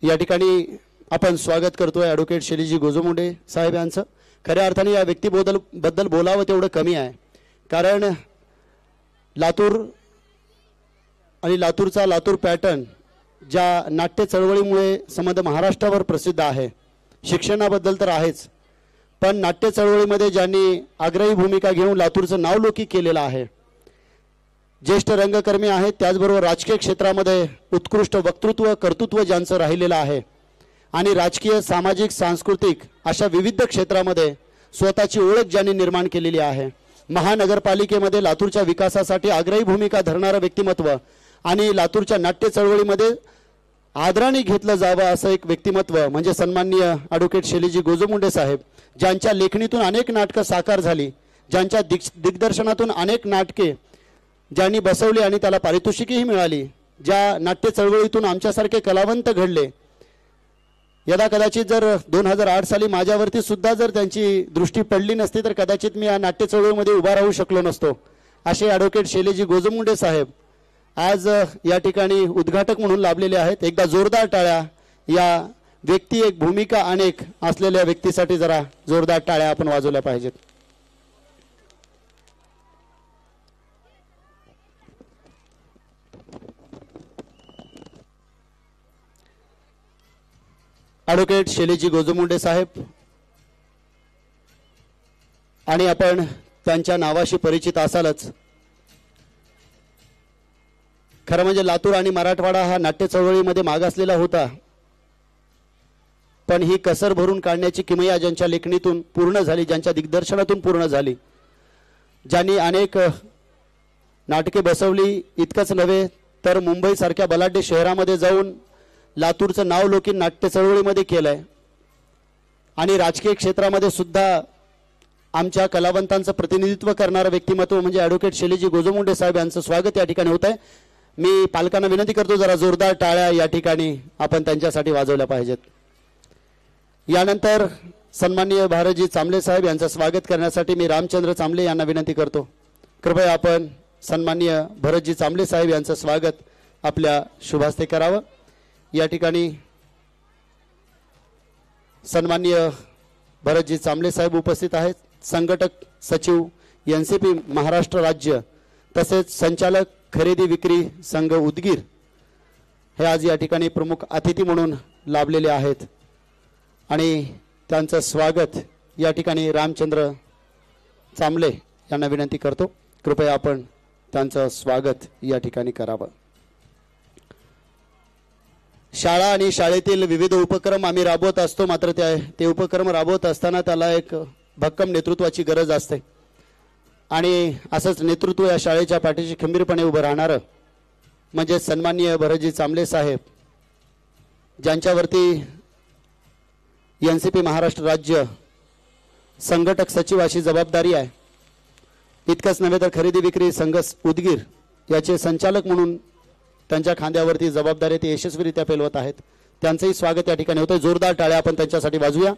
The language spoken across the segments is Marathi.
या ठिकाणी आपण स्वागत करतोय ॲडव्होकेट शैलीजी गोजमुंडे साहेब यांचं। खऱ्या अर्थाने या व्यक्तीबद्दल बोलावं तेवढं कमी आहे, कारण लातूर आणि लातूर पॅटर्न ज्या नाट्य चळवळीमुळे संबंध महाराष्ट्रावर प्रसिद्ध आहे, शिक्षणाबद्दल तर आहेच, पण नाट्य चळवळीमध्ये ज्यांनी आग्रही भूमिका घेऊन लातूरचं नावलौकिक केलेलं आहे, ज्येष्ठ रंगकर्मी आहेत, त्याचबरोबर राजकीय क्षेत्रामध्ये उत्कृष्ट वक्तृत्व कर्तृत्व ज्यांचं राहिलेलं आहे आणि राजकीय सामाजिक सांस्कृतिक अशा विविध क्षेत्रामध्ये स्वतःची ओळख ज्यांनी निर्माण केलेली आहे, महानगरपालिकेमध्ये लातूरच्या विकासासाठी आग्रही भूमिका धरणारं व्यक्तिमत्व आणि लातूरच्या नाट्य चळवळीमध्ये आदराने घेतलं जावं असं एक व्यक्तिमत्व म्हणजे सन्माननीय ॲडव्होकेट शैलीजी गोजमुंडे साहेब, ज्यांच्या लेखणीतून अनेक नाटकं साकार झाली, ज्यांच्या दिग्दर्शनातून अनेक नाटके ज्यांनी बसवली आणि त्याला पारितोषिकही मिळाली, ज्या नाट्य चळवळीतून आमच्यासारखे कलावंत घडले। यदा कदाचित जर 2008 साली माझ्यावरती सुद्धा जर त्यांची दृष्टी पडली नसती तर कदाचित मी या नाट्य चळवळीमध्ये उभा राहू शकलो नसतो। असे ॲडव्होकेट शैलीजी गोजमुंडे साहेब आज या ठिकाणी उद्घाटक म्हणून लाभलेले आहेत। एकदा जोरदार टाळ्या या व्यक्ती एक भूमिका अनेक असलेल्या व्यक्तीसाठी जरा जोरदार टाळ्या आपण वाजवल्या पाहिजेत। ॲडव्होकेट शैलीजी गोजमुंडे साहेब आणि आपण त्यांच्या नावाशी परिचित असालच। खरं म्हणजे लातूर आणि मराठवाडा हा नाट्य चळवळीमध्ये मागासलेला होता, पण ही कसर भरून काढण्याची किमया ज्यांच्या लेखणीतून पूर्ण झाली, ज्यांच्या दिग्दर्शनातून पूर्ण झाली, ज्यांनी अनेक नाटके बसवली, इतकंच नव्हे तर मुंबईसारख्या बलाढ्य शहरामध्ये जाऊन लातूरचं नावलौकिक नाट्य चळवळीमध्ये केलंय आणि राजकीय क्षेत्रामध्ये सुद्धा आमच्या कलावंतांचं प्रतिनिधित्व करणारं व्यक्तिमत्व म्हणजे ॲडव्होकेट शैलीजी गोजमुंडे साहेब यांचं स्वागत या ठिकाणी होत आहे। मी पालकांना विनंती करतो जरा जोरदार टाळ्या या ठिकाणी आपण त्यांच्यासाठी वाजवल्या पाहिजेत। यानंतर सन्माननीय भारतजी चांबले साहेब यांचं स्वागत करण्यासाठी मी रामचंद्र चांबले यांना विनंती करतो, कृपया आपण सन्माननीय भरतजी चांबले साहेब यांचं स्वागत आपल्या शुभास्ते करावं। या ठिकाणी सन्माननीय भरतजी चांबले साहेब उपस्थित आहेत, संघटक सचिव NCP महाराष्ट्र राज्य तसेच संचालक खरेदी विक्री संघ उदगीर हे आज या ठिकाणी प्रमुख अतिथी म्हणून लाभलेले आहेत आणि त्यांचं स्वागत या ठिकाणी रामचंद्र चांबले यांना विनंती करतो, कृपया आपण त्यांचं स्वागत या ठिकाणी करावं। शाळा आणि शाळेतील विविध उपक्रम आम्ही राबवत असतो, मात्र ते उपक्रम राबवत असताना त्याला एक भक्कम नेतृत्वाची गरज असते आणि असंच नेतृत्व या शाळेच्या पाठीशी खंबीरपणे उभं राहणारं म्हणजे सन्माननीय भरतजी चांबले साहेब, ज्यांच्यावरती NCP महाराष्ट्र राज्य संघटक सचिव अशी जबाबदारी आहे। इतकंच नव्हे तर खरेदी विक्री संघ उदगीर याचे संचालक म्हणून त्यांच्या खांद्यावरती जबाबदारी ते यशस्वीरित्या पेलवत आहेत। त्यांचंही स्वागत या ठिकाणी होतं, जोरदार टाळ्या आपण त्यांच्यासाठी वाजवूया।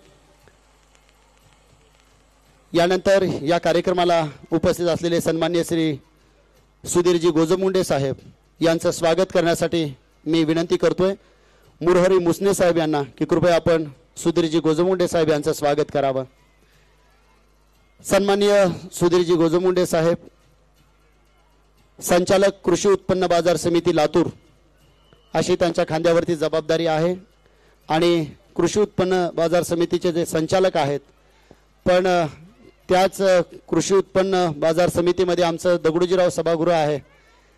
यानंतर या कार्यक्रमाला उपस्थित असलेले सन्माननीय श्री सुधीरजी गोजमुंडे साहेब यांचं स्वागत करण्यासाठी मी विनंती करतोय मुरहरी मुसने साहेब यांना की कृपया आपण सुधीरजी गोजमुंडे साहेब यांचं स्वागत करावं। सन्माननीय सुधीरजी गोजमुंडे साहेब संचालक कृषी उत्पन्न बाजार समिती लातूर अशी त्यांच्या खांद्यावरती जबाबदारी आहे आणि कृषी उत्पन्न बाजार समितीचे जे संचालक आहेत, पण त्याच कृषी उत्पन्न बाजार समितीमध्ये आमचं दगडूजीराव सभागृह आहे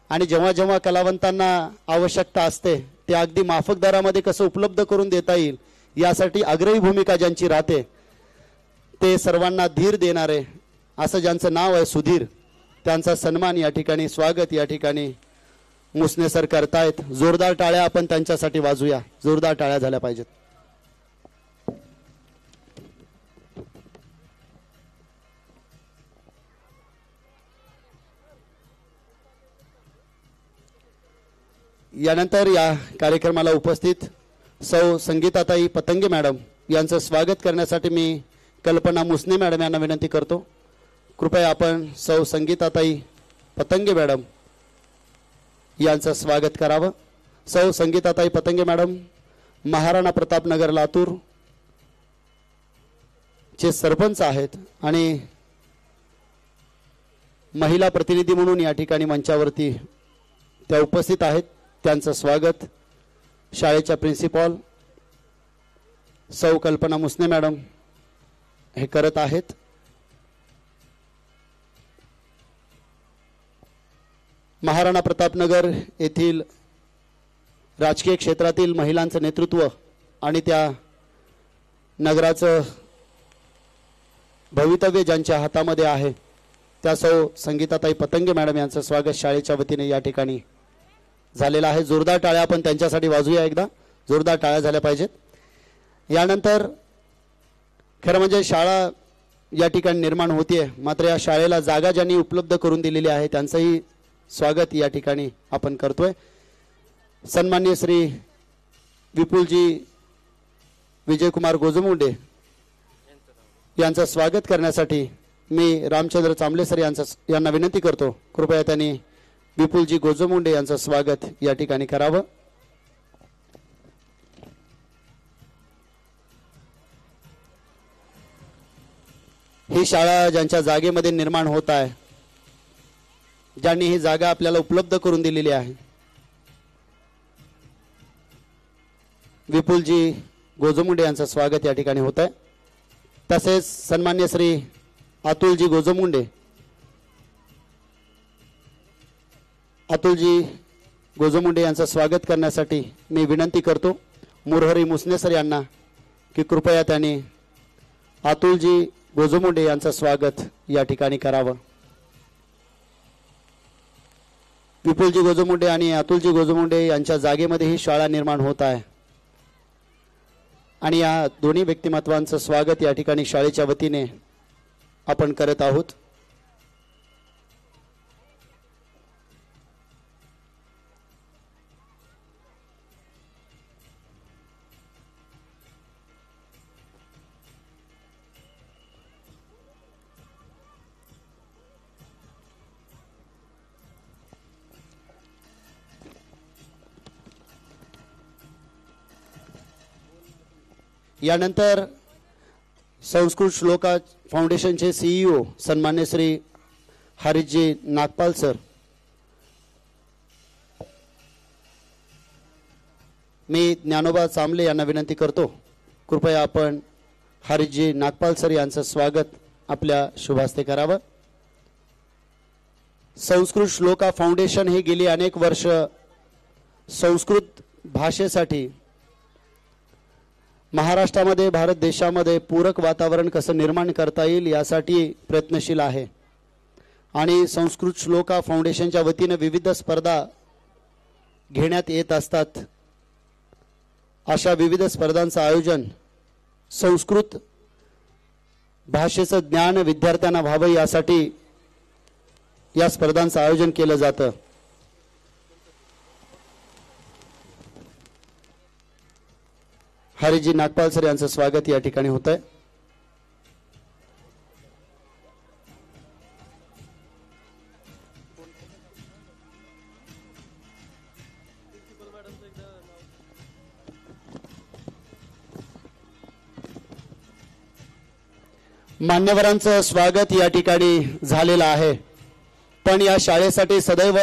आणि जेव्हा जेव्हा कलावंतांना आवश्यकता असते ते अगदी माफक दरामध्ये कसं उपलब्ध करून देता येईल यासाठी आग्रही भूमिका ज्यांची राहते, ते सर्वांना धीर देणारे असं ज्यांचं नाव आहे सुधीर, त्यांचा सन्मान या ठिकाणी स्वागत या ठिकाणी मुसने सर करतायत। जोरदार टाळ्या आपण त्यांच्यासाठी वाजूया, जोरदार टाळ्या झाल्या पाहिजेत। यानंतर या कार्यक्रमाला उपस्थित सौ संगीताताई पतंगे मॅडम यांचं स्वागत करण्यासाठी मी कल्पना मुसने मॅडम यांना विनंती करतो, कृपया आपण सौ संगीताताई पतंगे मॅडम यांचं स्वागत करावं। सौ संगीताताई पतंगे मॅडम महाराणा प्रतापनगर लातूर चे सरपंच आहेत आणि महिला प्रतिनिधी म्हणून या ठिकाणी मंचावरती त्या उपस्थित आहेत. त्यांचं स्वागत शाळेच्या प्रिन्सिपॉल सौ कल्पना मुसने मॅडम हे करत आहेत. महाराणा प्रतापनगर येथील राजकीय क्षेत्रातील महिलांचं नेतृत्व आणि त्या नगराचं भवितव्य ज्यांच्या हातामध्ये आहे त्या सौ संगीताताई पतंगे मॅडम यांचं स्वागत शाळेच्या वतीने या ठिकाणी झालेलं आहे. जोरदार टाळ्या आपण त्यांच्यासाठी वाजूया. एकदा जोरदार टाळ्या झाल्या पाहिजेत. यानंतर खरं म्हणजे शाळा या ठिकाणी निर्माण होतीये, मात्र या शाळेला जागा ज्यांनी उपलब्ध करून दिलेली आहे त्यांचंही स्वागत या ठिकाणी आपण करतोय. सन्माननीय श्री विपुलजी विजयकुमार गोजमुंडे यांचं स्वागत करण्यासाठी मी रामचंद्र चांबले सर यांना विनंती करतो, कृपया त्यांनी विपुलजी गोजमुंडे यांचं स्वागत या ठिकाणी करावं. ही शाळा ज्यांच्या जागेमध्ये निर्माण होत आहे, ज्यांनी ही जागा आपल्याला उपलब्ध करून दिलेली आहे, विपुलजी गोजमुंडे यांचं स्वागत या ठिकाणी होत आहे. तसेच सन्मान्य श्री अतुलजी गोजमुंडे यांचं स्वागत करण्यासाठी मी विनंती करतो मुरहरी मुसने सर यांना की कृपया त्यांनी अतुलजी गोजमुंडे यांचं स्वागत या ठिकाणी करावं. विपुलजी गोजमुंडे आणि अतुलजी गोजमुंडे यांच्या जागेमध्ये ही शाळा निर्माण होत आहे आणि या दोन्ही व्यक्तिमत्वांचं स्वागत या ठिकाणी शाळेच्या वतीने आपण करत आहोत. यानंतर संस्कृत श्लोका फाउंडेशनचे सीईओ सन्मान्य श्री हरीशजी नागपाल सर, मी ज्ञानोबा चांबले यांना विनंती करतो, कृपया आपण हरीशजी नागपाल सर यांचं स्वागत आपल्या शुभास्ते करावं. संस्कृत श्लोका फाउंडेशन हे गेली अनेक वर्ष संस्कृत भाषेसाठी महाराष्ट्रामध्ये भारत देशामध्ये पूरक वातावरण कसं निर्माण करता येईल यासाठी प्रयत्नशील आहे आणि संस्कृत श्लोका फाउंडेशनच्या वतीने विविध स्पर्धा घेण्यात येत असतात. अशा विविध स्पर्धांचं आयोजन संस्कृत भाषेचं ज्ञान विद्यार्थ्यांना व्हावं यासाठी या स्पर्धांचं आयोजन केलं जातं. हरीजी नागपाल सर यांचं स्वागत या ठिकाणी होत आहे. मान्यवरांचं स्वागत या ठिकाणी झालेलं आहे, पण या शाळेसाठी सदैव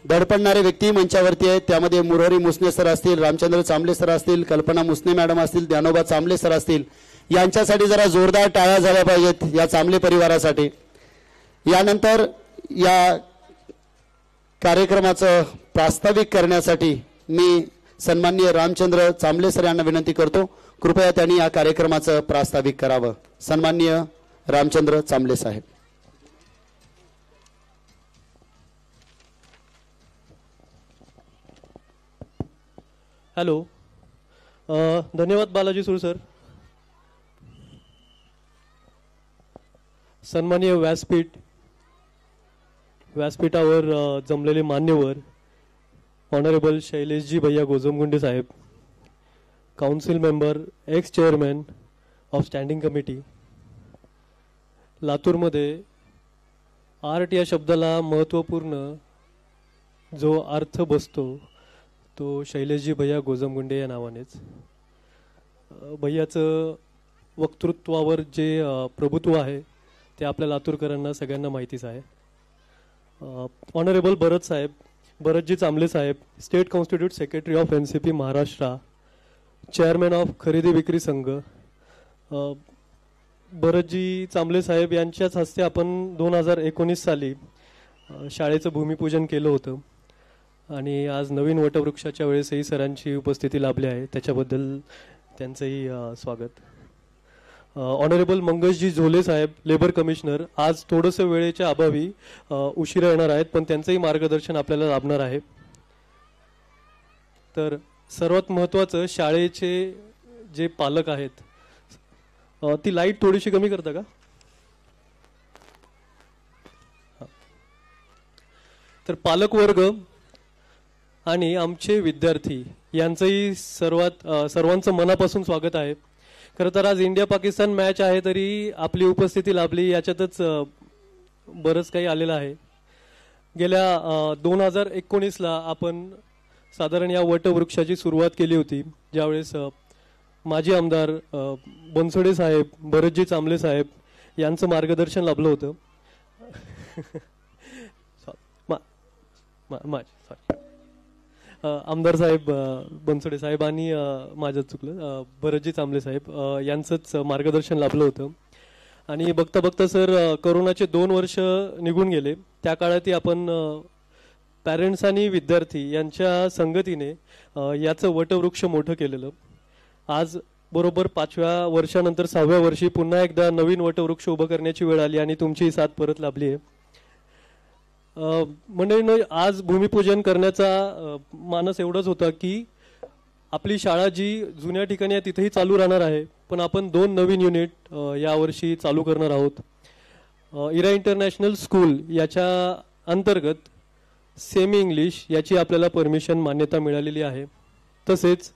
धडपडणारे व्यक्ती मंचावरती आहेत. त्यामध्ये मुरहरी मुसने सर असतील, रामचंद्र चांबले सर असतील, कल्पना मुसने मॅडम असतील, ज्ञानोबा चांबले सर असतील. यांच्यासाठी जरा जोरदार टाळ्या झाल्या पाहिजेत या चांबले परिवारासाठी. यानंतर या कार्यक्रमाचं प्रास्ताविक करण्यासाठी मी सन्माननीय रामचंद्र चांबले सर यांना विनंती करतो, कृपया त्यांनी या कार्यक्रमाचं प्रास्ताविक करावं. सन्माननीय रामचंद्र चांबले साहेब. हॅलो, धन्यवाद बालाजी सुर सर. सन्माननीय व्यासपीठावर जमलेले मान्यवर ऑनरेबल शैलेशजी भैया गोजमगुंडे साहेब, council member, ex chairman of standing committee. लातूरमध्ये आर्ट या शब्दाला महत्त्वपूर्ण जो अर्थ बसतो तो शैलेशजी भैया गोजमगुंडे या नावानेच. भैयाचं वक्तृत्वावर जे प्रभुत्व आहे ते आपल्या लातूरकरांना सगळ्यांना माहितीच आहे. ऑनरेबल भरतजी चांबले साहेब, state constitute secretary of NCP Maharashtra, chairman of खरेदी विक्री संघ. भरतजी चांबले साहेब यांच्याच हस्ते आपण 2019 साली शाळेचं भूमिपूजन केलं होतं आणि आज नवीन वटवृक्षाच्या वेळेसही सरांची उपस्थिती लाभली आहे, त्याच्याबद्दल त्यांचंही स्वागत. ऑनरेबल मंगेशजी झोले साहेब, लेबर कमिशनर, आज थोडंसं वेळेच्या अभावी उशिरा येणार आहेत, पण त्यांचंही मार्गदर्शन आपल्याला लाभणार आहे. तर सर्वात महत्त्वाचं, शाळेचे जे पालक आहेत, ती लाईट थोडीशी कमी करता का? तर पालक वर्ग आणि आमचे विद्यार्थी यांचंही सर्वांचं मनापासून स्वागत आहे. खरं तर आज इंडिया पाकिस्तान मॅच आहे तरी आपली उपस्थिती लाभली, याच्यातच बरंच काही आलेलं आहे. गेल्या 2019ला आपण साधारण या वटवृक्षाची सुरुवात केली होती, ज्यावेळेस माजी आमदार बनसोडे साहेब, भरतजी चांबले साहेब यांचं मार्गदर्शन लाभलं होतं. आमदार साहेब बनसोडे साहेब आणि माझं चुकलं भरतजी चांबले साहेब यांचंच मार्गदर्शन लाभलं होतं. आणि बघता बघता सर कोरोनाचे 2 वर्ष निघून गेले. त्या काळातही आपण पॅरेंट्स आणि विद्यार्थी यांच्या संगतीने याचं वटवृक्ष मोठं केलेलं. आज बरोबर 5व्या वर्षानंतर 6व्या वर्षी पुन्हा एकदा नवीन वटवृक्ष उभं करण्याची वेळ आली आणि तुमची साथ परत लाभली आहे. मंडळींनो, आज भूमिपूजन करण्याचा मानस एवढंच होता की आपली शाळा जी जुन्या ठिकाणी आहे तिथेही चालू राहणार आहे, पण आपण 2 नवीन युनिट यावर्षी चालू करणार आहोत. इरा इंटरनॅशनल स्कूल याच्या अंतर्गत सेमी इंग्लिश याची आपल्याला परमिशन, मान्यता मिळालेली आहे. तसेच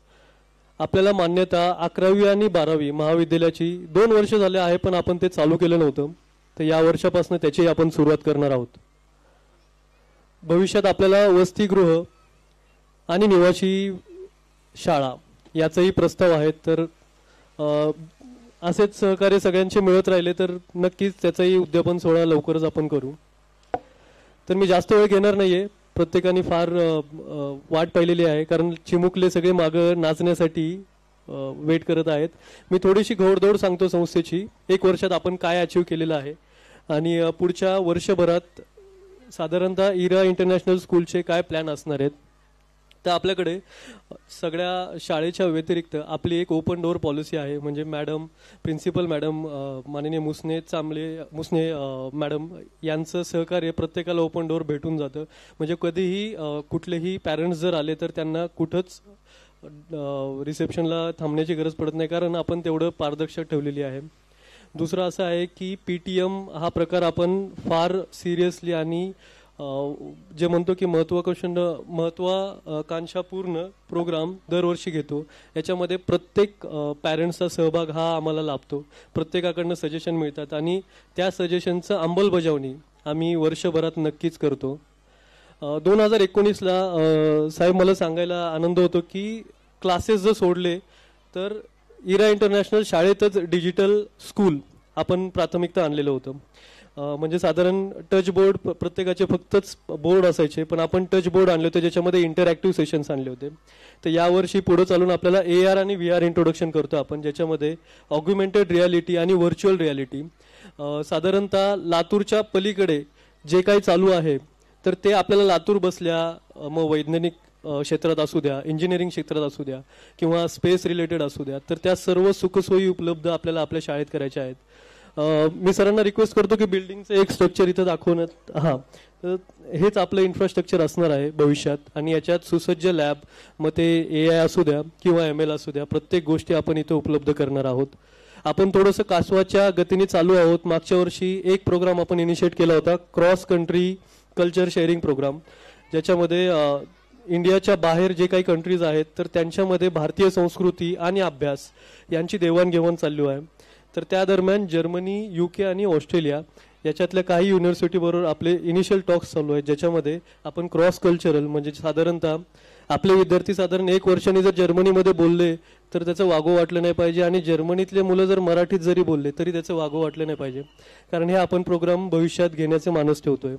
आपल्याला मान्यता 11वी आणि 12वी महाविद्यालयाची 2 वर्ष झाले आहे, पण आपण ते चालू केलं नव्हतं, तर या वर्षापासून त्याची आपण सुरुवात करणार आहोत. भविष्यात आपल्याला वसतिगृह आणि निवासी शाळा याचाही प्रस्ताव आहेत. तर असेच सहकार्य सगळ्यांचे मिळत राहिले तर नक्कीच त्याचाही उद्यापन सोहळा लवकरच आपण करू. तर मी जास्त वेळ घेणार नाहीये, प्रत्येकाने फार वाट पाहिलेली आहे, कारण चिमुकले सगळे मागं नाचण्यासाठी वेट करत आहेत. मी थोडीशी घोडदौड सांगतो संस्थेची. 1 वर्षात आपण काय अचीव केलेलं आहे आणि पुढच्या वर्षभरात साधारणतः इरा इंटरनॅशनल स्कूलचे काय प्लॅन असणार आहेत. तर आपल्याकडे सगळ्या शाळेच्या व्यतिरिक्त आपली एक ओपन डोअर पॉलिसी आहे. म्हणजे प्रिन्सिपल मॅडम माननीय मुसने मॅडम यांचं सहकार्य प्रत्येकाला ओपन डोअर भेटून जातं. म्हणजे कधीही कुठलेही पॅरेंट्स जर आले तर त्यांना कुठंच रिसेप्शनला थांबण्याची गरज पडत नाही, कारण आपण तेवढं पारदर्शक ठेवलेली आहे. दुसरं असं आहे की PTM हा प्रकार आपण फार सिरियसली आणि जे म्हणतो की महत्वाकांक्षापूर्ण प्रोग्राम दरवर्षी घेतो. याच्यामध्ये प्रत्येक पॅरेंट्सचा सहभाग हा आम्हाला लाभतो. प्रत्येकाकडनं सजेशन मिळतात आणि त्या सजेशनचं अंमलबजावणी आम्ही वर्षभरात नक्कीच करतो. 2019ला साहेब मला सांगायला आनंद होतो की क्लासेस जर सोडले तर इरा इंटरनॅशनल शाळेतच डिजिटल स्कूल आपण प्राथमिकता आणलेलं होतं. म्हणजे साधारण टच बोर्ड, प्रत्येकाचे फक्तच बोर्ड असायचे, पण आपण टच बोर्ड आणले होते ज्याच्यामध्ये इंटरॅक्टिव्ह सेशन्स आणले होते. तर यावर्षी पुढे चालून आपल्याला AR आणि VR इंट्रोडक्शन करतो आपण, ज्याच्यामध्ये ऑग्युमेंटेड रियालिटी आणि व्हर्च्युअल रियालिटी साधारणतः लातूरच्या पलीकडे जे काही चालू आहे तर ते आपल्याला लातूर बसल्या मग वैज्ञानिक क्षेत्रात असू द्या, इंजिनिअरिंग क्षेत्रात असू द्या किंवा स्पेस रिलेटेड असू द्या, तर त्या सर्व सुखसोयी उपलब्ध आपल्याला आपल्या शाळेत करायच्या आहेत. मी सरांना रिक्वेस्ट करतो की बिल्डिंगचं एक स्ट्रक्चर इथं दाखवण्यात. हां, तर हेच आपलं इन्फ्रास्ट्रक्चर असणार आहे भविष्यात आणि याच्यात सुसज्ज लॅब, मग ते AI असू द्या किंवा ML असू द्या, प्रत्येक गोष्टी आपण इथं उपलब्ध करणार आहोत. आपण थोडंसं कासवाच्या गतीने चालू आहोत. मागच्या वर्षी एक प्रोग्राम आपण इनिशिएट केला होता, cross country culture sharing program, ज्याच्यामध्ये इंडियाच्या बाहेर जे काही कंट्रीज आहेत तर त्यांच्यामध्ये भारतीय संस्कृती आणि अभ्यास यांची देवाणघेवाण चालू आहे. तर त्या दरम्यान जर्मनी, UK आणि ऑस्ट्रेलिया याच्यातल्या काही युनिव्हर्सिटी बरोबर आपले इनिशियल टॉक्स चालू आहेत, ज्याच्यामध्ये आपण क्रॉस कल्चरल म्हणजे साधारणतः आपले विद्यार्थी साधारण 1 वर्षांनी जर जर्मनीमध्ये बोलले तर त्याचं वागो वाटलं नाही पाहिजे, आणि जर्मनीतले मुलं जर मराठीत जरी बोलले तरी त्याचं वागो वाटलं नाही पाहिजे, कारण हे आपण प्रोग्राम भविष्यात घेण्याचे मानस ठेवतोय.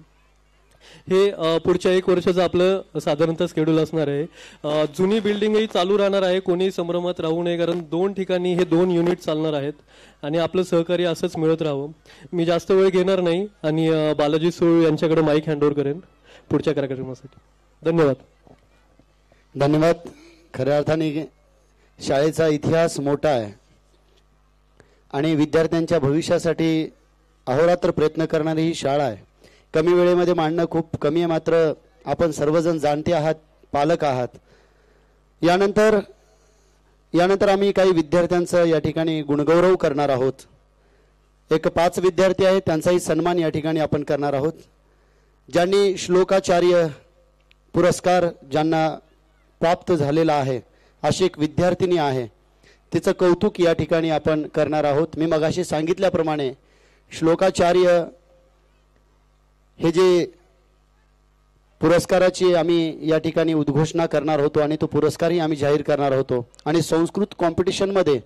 हे पुढच्या 1 वर्षाचं आपलं साधारणतः शेड्यूल असणार आहे. जुनी बिल्डिंगही चालू राहणार आहे, कोणी संभ्रमात राहू नये, कारण 2 ठिकाणी हे 2 युनिट चालणार आहेत आणि आपलं सहकार्य असंच मिळत राहावं. मी जास्त वेळ घेणार नाही आणि बालाजी सुळ यांच्याकडे माईक हँडओव्हर करेन पुढच्या कार्यक्रमासाठी. धन्यवाद. धन्यवाद. खऱ्या अर्थाने शाळेचा इतिहास मोठा आहे आणि विद्यार्थ्यांच्या भविष्यासाठी अहोरात्र प्रयत्न करणारी ही शाळा आहे. कमी वेळेमध्ये मांडणं खूप कमी आहे, मात्र आपण सर्वजण जाणते आहात, पालक आहात. यानंतर आम्ही काही विद्यार्थ्यांचं या ठिकाणी गुणगौरव करणार आहोत. एक 5 विद्यार्थी आहेत, त्यांचाही सन्मान या ठिकाणी आपण करणार आहोत. ज्यांनी श्लोकाचार्य पुरस्कार ज्यांना प्राप्त झालेला आहे अशी एक विद्यार्थिनी आहे, तिचं कौतुक या ठिकाणी आपण करणार आहोत. मी मगाशी सांगितल्याप्रमाणे श्लोकाचार्य हे जे पुरस्काराची आम्ही या ठिकाणी उद्घोषणा करणार होतो आणि तो पुरस्कारही आम्ही जाहीर करणार होतो. आणि संस्कृत कॉम्पिटिशनमध्ये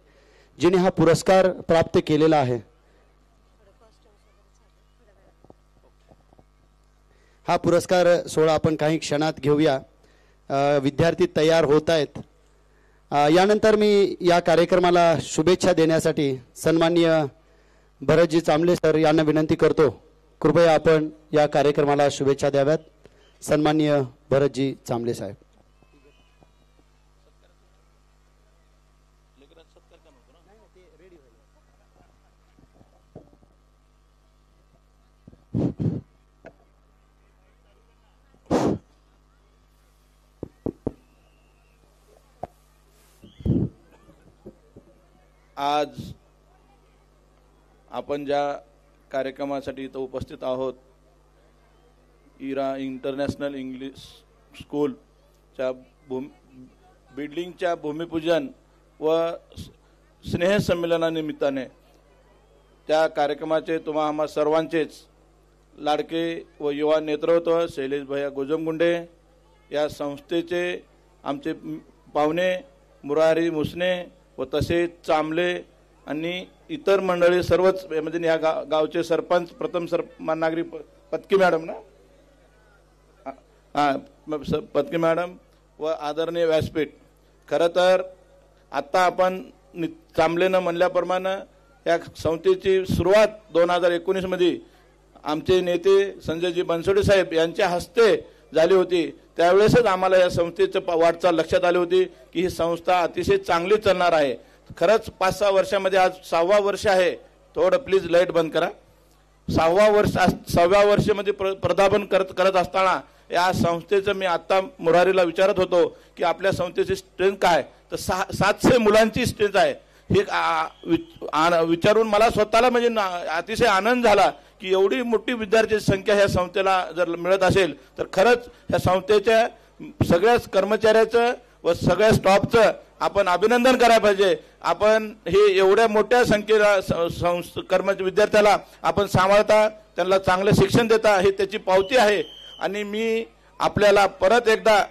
जिने हा पुरस्कार प्राप्त केलेला आहे, हा पुरस्कार सोहळा आपण काही क्षणात घेऊया. विद्यार्थी तयार होत आहेत. यानंतर मी या कार्यक्रमाला शुभेच्छा देण्यासाठी सन्माननीय भरतजी चांबले सर यांना विनंती करतो, कृपया आपण या कार्यक्रमाला शुभेच्छा द्याव्यात. सन्माननीय भरतजी चांबले साहेब. आज आपण ज्या कार्यक्रमासाठी इथं उपस्थित आहोत, इरा इंटरनॅशनल इंग्लिश स्कूलच्या बिल्डिंगच्या भूमिपूजन व स्नेहसंमेलनानिमित्ताने त्या कार्यक्रमाचे तुम्हा आम्हा सर्वांचेच लाडके व युवा नेतृत्व शैलेश भैया गोजमगुंडे, या संस्थेचे आमचे पाहुणे मुरारी मुसने व तसेच चांबले आणि इतर मंडळी सर्वच, म्हणजे या गावचे सरपंच प्रथम नागरी पत्की मॅडम ना, पत्की मॅडम व आदरणीय व्यासपीठ. खरं तर आत्ता आपण चांबलेनं म्हणल्याप्रमाणे या संस्थेची सुरुवात 2019 मध्ये आमचे नेते संजयजी बनसोडे साहेब यांच्या हस्ते झाली होती. त्यावेळेसच आम्हाला या संस्थेचं वाटचाल लक्षात आली होती की ही संस्था अतिशय चांगली चालणार आहे. खरंच 5-6 वर्षामध्ये आज 6वा वर्ष आहे. थोडं प्लीज लाईट बंद करा. 6व्या वर्षामध्ये पदार्पण करत असताना या संस्थेचं मी आता मुरारीला विचारत होतो की आपल्या संस्थेची स्ट्रेंथ काय, तर 700 मुलांची स्ट्रेंथ आहे. हे विचारून मला स्वतःला म्हणजे अतिशय आनंद झाला की एवढी मोठी विद्यार्थी संख्या ह्या संस्थेला जर मिळत असेल तर खरंच ह्या संस्थेच्या सगळ्याच कर्मचाऱ्याचं व सगळ्या स्टॉफचं आपण अभिनंदन करायला पाहिजे. आपण हे एवढ्या मोठ्या संख्येला विद्यार्थ्याला आपण सांभाळता, त्यांना चांगलं शिक्षण देता, हे त्याची पावती आहे. आणि मी आपल्याला परत एकदा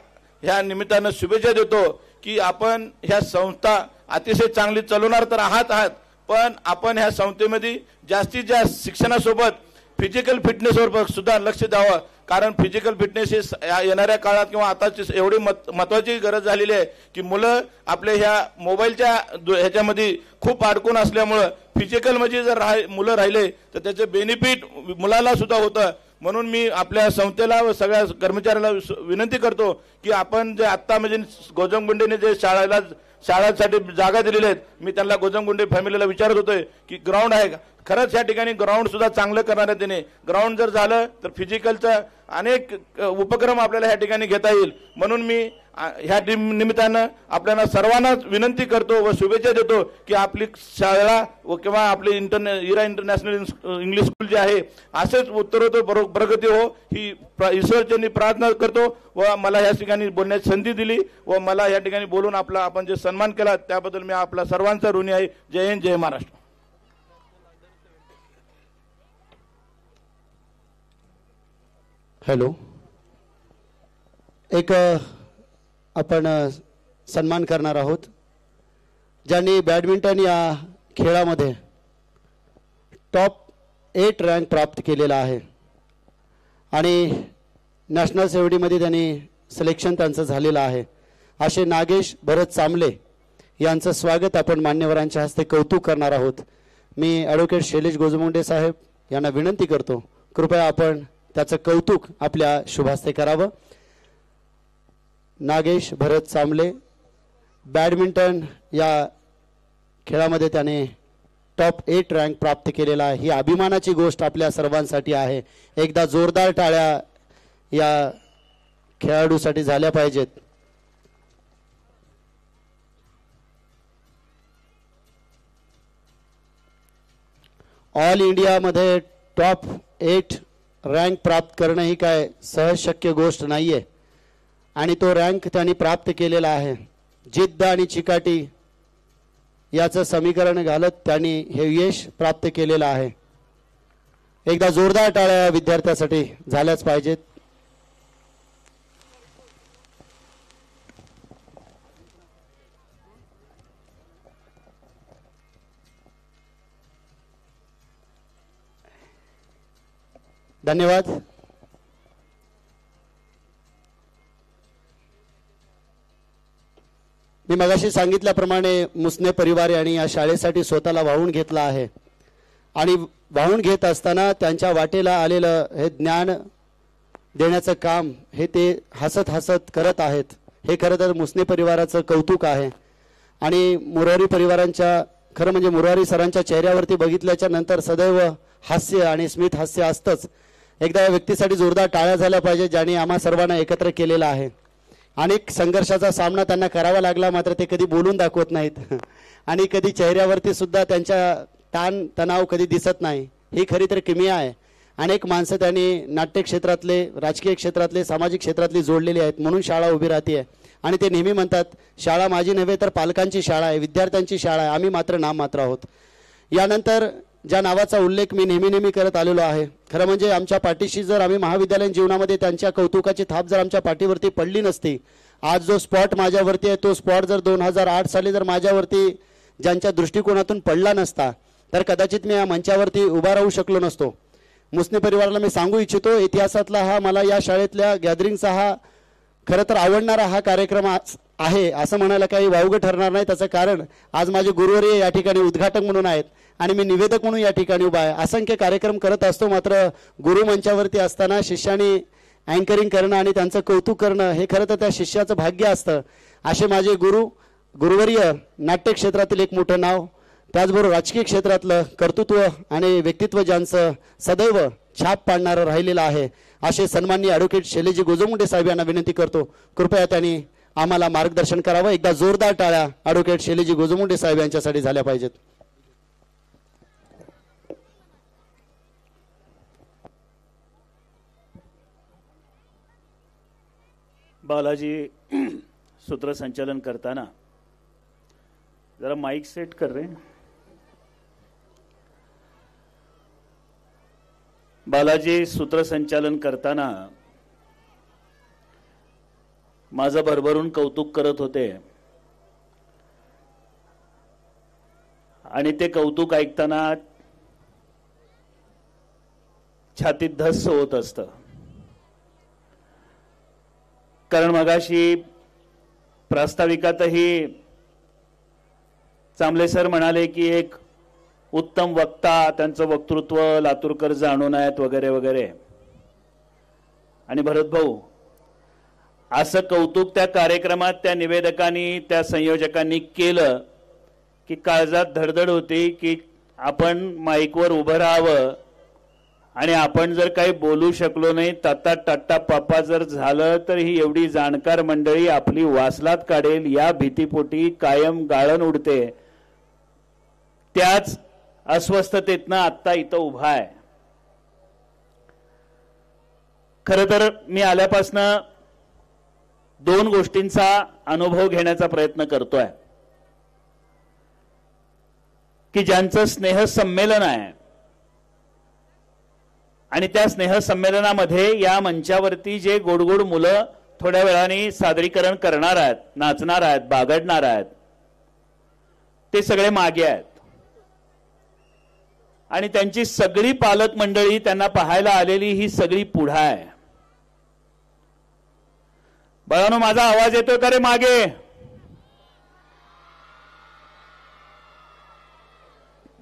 ह्या निमित्तानं शुभेच्छा देतो की आपण ह्या संस्था अतिशय चांगली चालवणार तर आहात, पण आपण ह्या संस्थेमध्ये जास्तीत जास्त शिक्षणासोबत फिजिकल फिटनेसवर सुद्धा लक्ष द्यावं. कारण फिजिकल फिटनेस हे येणाऱ्या काळात किंवा आताची एवढी महत्त्वाची गरज झालेली आहे की मुलं आपल्या ह्या मोबाईलच्या ह्याच्यामध्ये खूप अडकून असल्यामुळं फिजिकल मध्ये जर मुलं राहिले तर त्याचं बेनिफिट मुलाला सुद्धा होतं. म्हणून मी आपल्या संस्थेला व सगळ्या कर्मचाऱ्याला विनंती करतो की आपण जे आत्ता म्हणजे गोजमगुंडेने जे शाळांसाठी जागा दिलेल्या आहेत, मी त्यांना गोजमगुंडे फॅमिलीला विचारत होतोय की ग्राउंड आहे का. खरंच या ठिकाणी ग्राउंड सुद्धा चांगलं करणार आहे त्याने. ग्राउंड जर झालं तर फिजिकलचं अनेक उपक्रम आपल्याला ह्या ठिकाणी घेता येईल. म्हणून मी ह्या निमित्तानं आपल्याला सर्वांनाच विनंती करतो व शुभेच्छा देतो की आपली शाळा व किंवा आपली इरा इंटरनॅशनल इंग्लिश स्कूल जे आहे असेच उत्तरोत्तर प्रगती हो ही ईश्वरचरणी प्रार्थना करतो. व मला या ठिकाणी बोलण्याची संधी दिली व मला या ठिकाणी बोलून आपण जे सन्मान केला त्याबद्दल मी आपला सर्वांचा ऋणी आहे. जय हिंद, जय महाराष्ट्र. हॅलो, एक आपण सन्मान करणार आहोत ज्यांनी बॅडमिंटन या खेळामध्ये टॉप 8 रँक प्राप्त केलेला आहे आणि नॅशनल सेवडीमध्ये त्यांनी सिलेक्शन त्यांचं झालेलं आहे असे नागेश भरत चांबले यांचं स्वागत आपण मान्यवरांच्या हस्ते कौतुक करणार आहोत। मी ॲडव्होकेट शैलेश गोजमुंडे साहेब यांना विनंती करतो कृपया आपण त्याचं कौतुक आपल्या शुभास्ते करावं। नागेश भरत चांबले बॅडमिंटन या खेळामध्ये त्याने टॉप 8 रँक प्राप्त केलेला आहे। ही अभिमानाची गोष्ट आपल्या सर्वांसाठी आहे। एकदा जोरदार टाळ्या या खेळाडूसाठी झाल्या पाहिजेत। ऑल इंडियामध्ये टॉप 8 रँक प्राप्त करणं ही काय सहज शक्य गोष्ट नाहीये आणि तो रँक त्यांनी प्राप्त केलेला आहे। जिद्द आणि चिकाटी याचं समीकरण घालत त्यांनी हे यश प्राप्त केलेलं आहे। एकदा जोरदार टाळ्या विद्यार्थ्यासाठी झाल्याच पाहिजेत। धन्यवाद। मी मगाशी सांगितल्याप्रमाणे मुसने परिवार यांनी या शाळेसाठी स्वतःला वाहून घेतला आहे आणि वाहून घेत असताना त्यांच्या वाटेला आलेलं हे ज्ञान देण्याचं काम हे ते हसत हसत करत आहेत। हे खरं तर मुसने परिवाराचं कौतुक आहे आणि मुरारी परिवारांच्या खरं म्हणजे मुरारी सरांच्या चेहऱ्यावरती बघितल्याच्या नंतर सदैव हास्य आणि स्मित हास्य असतंच। एकदा या व्यक्तीसाठी जोरदार टाळ्या झाल्या पाहिजे ज्यांनी आम्हा सर्वांना एकत्र केलेला आहे। अनेक संघर्षाचा सामना त्यांना करावा लागला मात्र ते कधी बोलून दाखवत नाहीत आणि कधी चेहऱ्यावरती सुद्धा त्यांच्या ताण तणाव कधी दिसत नाही। ही खरी तर किमया आहे। अनेक माणसं त्यांनी नाट्य क्षेत्रातले राजकीय क्षेत्रातले सामाजिक क्षेत्रातली जोडलेली आहेत म्हणून शाळा उभी राहते आणि ते नेहमी म्हणतात शाळा माझी नव्हे तर पालकांची शाळा आहे विद्यार्थ्यांची शाळा आहे आम्ही मात्र नाममात्र आहोत। यानंतर ज्या नावाचा उल्लेख मी नेहमी करत आलेलो आहे खरं म्हणजे आमच्या पाठीशी जर आम्ही महाविद्यालयीन जीवनामध्ये त्यांच्या कौतुकाची थाप जर आमच्या पाठीवरती पडली नसती आज जो स्पॉट माझ्यावरती आहे तो स्पॉट जर 2008 साली जर माझ्यावरती ज्यांच्या दृष्टिकोनातून पडला नसता तर कदाचित मी या मंचावरती उभा राहू शकलो नसतो। मुसने परिवाराला मी सांगू इच्छितो इतिहासातला हा मला या शाळेतल्या गॅदरिंगचा हा खरं तर आवडणारा हा कार्यक्रम आहे असं म्हणायला काही वावगं ठरणार नाही। त्याचं कारण आज माझे गुरुवर्य या ठिकाणी उद्घाटक म्हणून आहेत आणि मी निवेदक म्हणून या ठिकाणी उभा आहे। असंख्य कार्यक्रम करत असतो मात्र गुरु मंचावरती असताना शिष्याने अँकरिंग करणं आणि त्यांचं कौतुक करणं हे खरं तर त्या शिष्याचं भाग्य असतं। असे माझे गुरुवर्य नाट्य क्षेत्रातील एक मोठं नाव त्याचबरोबर राजकीय क्षेत्रातलं कर्तृत्व आणि व्यक्तित्व ज्यांचं सदैव छाप पाडणारं राहिलेलं आहे असे सन्माननीय ॲडव्होकेट शैलेशजी गोजमुंडे साहेब यांना विनंती करतो कृपया त्यांनी आम्हाला मार्गदर्शन करावं। एकदा जोरदार टाळ्या ॲडव्होकेट शैलेशजी गोजमुंडे साहेब यांच्यासाठी झाल्या पाहिजेत। बालाजी सूत्रसंचालन करताना जरा माइक सेट कर रे। बालाजी सूत्रसंचालन करताना माझं भरभरून कौतुक करत होते आणि ते कौतुक ऐकताना छातीत धस्स होत असतं कारण मगाशी प्रास्ताविकातही चांबले सर म्हणाले की एक उत्तम वक्ता त्यांचं वक्तृत्व लातूरकर जाणून आहेत वगैरे वगैरे आणि भरत भाऊ असं कौतुक त्या कार्यक्रमात त्या निवेदकांनी त्या संयोजकांनी केलं की काळजात धडधड होती की आपण माईकवर उभं राहावं आणि आपण जर काही बोलू शकलो नाही तत्ता टट्टा पप्पा जर झालं तर ही एवढी जाणकार मंडळी आपली वासलात काढेल या भीतीपोटी कायम गाळण उडते। त्याच अस्वस्थतेतनं आत्ता इथं उभा आहे। खरं तर मी आल्यापासनं 2 गोष्टींचा अनुभव घेण्याचा प्रयत्न करतोय की ज्यांचं स्नेहसंमेलन आहे आणि त्या स्नेहसंमेलनामध्ये या मंचावरती जे गोड गोड मुलं थोड्या वेळाने सादरीकरण करणार आहेत, नाचणार आहेत, बागडणार आहेत, ते सगळे मागे आहेत आणि त्यांची सगळी पालक मंडळी, त्यांना पाहायला आलेली ही सगळी पुढे आहे. बाळांनो, माझा आवाज येतोय का रे मागे?